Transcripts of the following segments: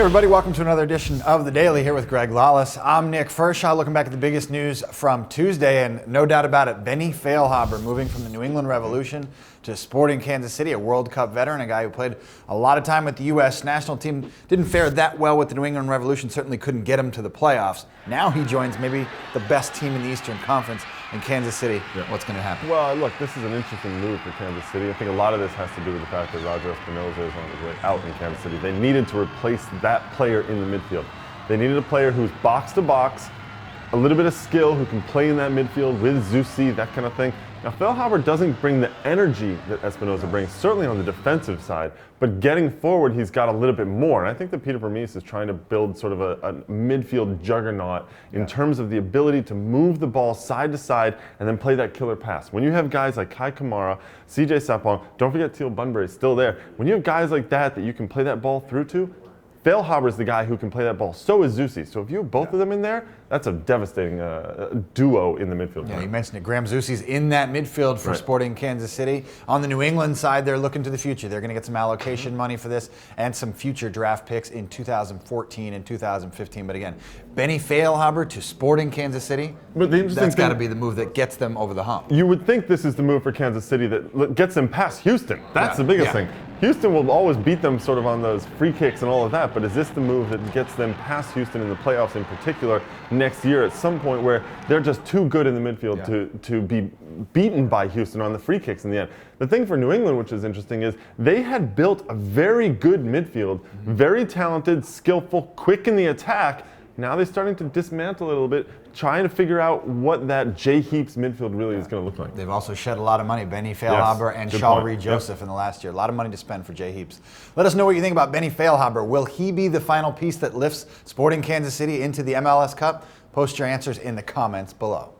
Hey everybody, welcome to another edition of The Daily here with Greg Lawless. I'm Nick Fershaw, looking back at the biggest news from Tuesday, and no doubt about it, Benny Feilhaber moving from the New England Revolution to Sporting Kansas City, a World Cup veteran, a guy who played a lot of time with the U.S. national team. Didn't fare that well with the New England Revolution, certainly couldn't get him to the playoffs. Now he joins maybe the best team in the Eastern Conference in Kansas City. Yeah. What's going to happen? Well, look, this is an interesting move for Kansas City. I think a lot of this has to do with the fact that Roger Espinoza is on his way out in Kansas City. They needed to replace that player in the midfield. They needed a player who's box to box, a little bit of skill, who can play in that midfield with Zusi, that kind of thing. Now, Feilhaber doesn't bring the energy that Espinoza brings, certainly on the defensive side, but getting forward, he's got a little bit more. And I think that Peter Vermees is trying to build sort of a midfield juggernaut in terms of the ability to move the ball side to side and then play that killer pass. When you have guys like Kai Kamara, CJ Sapong, don't forget Teal Bunbury is still there. When you have guys like that you can play that ball through to, Feilhaber is the guy who can play that ball. So is Zusi. So if you have both of them in there, that's a devastating duo in the midfield. Yeah, you mentioned it. Graham Zusi's in that midfield for Sporting Kansas City. On the New England side, they're looking to the future. They're going to get some allocation money for this and some future draft picks in 2014 and 2015. But again, Benny Feilhaber to Sporting Kansas City, but the interesting that's got to be the move that gets them over the hump. You would think this is the move for Kansas City that gets them past Houston. That's the biggest thing. Houston will always beat them sort of on those free kicks and all of that, but is this the move that gets them past Houston in the playoffs in particular next year at some point where they're just too good in the midfield to be beaten by Houston on the free kicks in the end? The thing for New England, which is interesting, is they had built a very good midfield, very talented, skillful, quick in the attack. Now they're starting to dismantle it a little bit, trying to figure out what that Jay Heaps midfield really is going to look like. They've also shed a lot of money, Benny Feilhaber and Shaw Reed Joseph in the last year. A lot of money to spend for Jay Heaps. Let us know what you think about Benny Feilhaber. Will he be the final piece that lifts Sporting Kansas City into the MLS Cup? Post your answers in the comments below.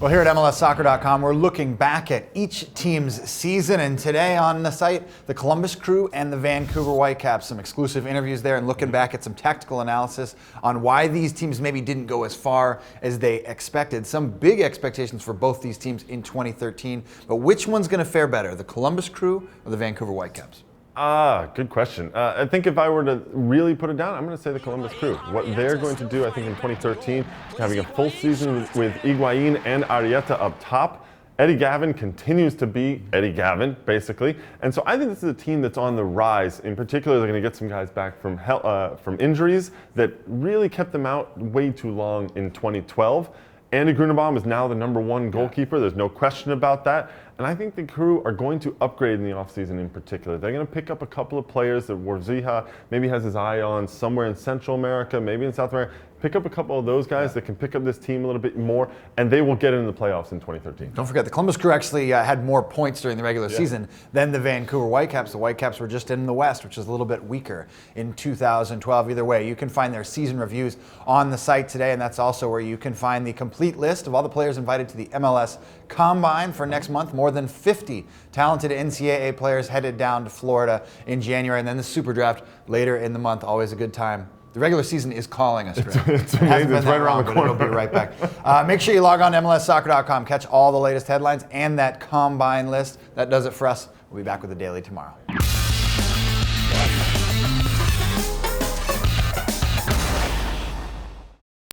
Well, here at MLSsoccer.com, we're looking back at each team's season, and today on the site, the Columbus Crew and the Vancouver Whitecaps. Some exclusive interviews there and looking back at some tactical analysis on why these teams maybe didn't go as far as they expected. Some big expectations for both these teams in 2013, but which one's going to fare better, the Columbus Crew or the Vancouver Whitecaps? Good question. I think if I were to really put it down, I'm going to say the Columbus Crew. What they're going to do, I think, in 2013, having a full season with Higuain and Arrieta up top. Eddie Gavin continues to be Eddie Gavin, basically. And so I think this is a team that's on the rise. In particular, they're going to get some guys back from injuries that really kept them out way too long in 2012. Andy Grunenbaum is now the #1 goalkeeper. There's no question about that. And I think the Crew are going to upgrade in the offseason in particular. They're going to pick up a couple of players that Warzija maybe has his eye on somewhere in Central America, maybe in South America. Pick up a couple of those guys that can pick up this team a little bit more, and they will get into the playoffs in 2013. Don't forget, the Columbus Crew actually had more points during the regular season than the Vancouver Whitecaps. The Whitecaps were just in the West, which is a little bit weaker in 2012. Either way, you can find their season reviews on the site today, and that's also where you can find the complete list of all the players invited to the MLS Combine for next month. More than 50 talented NCAA players headed down to Florida in January, and then the Super Draft later in the month. Always a good time. The regular season is calling us, Greg. It's amazing. It's right around the corner. But it'll be right back. Make sure you log on to MLSsoccer.com. Catch all the latest headlines and that Combine list. That does it for us. We'll be back with The Daily tomorrow.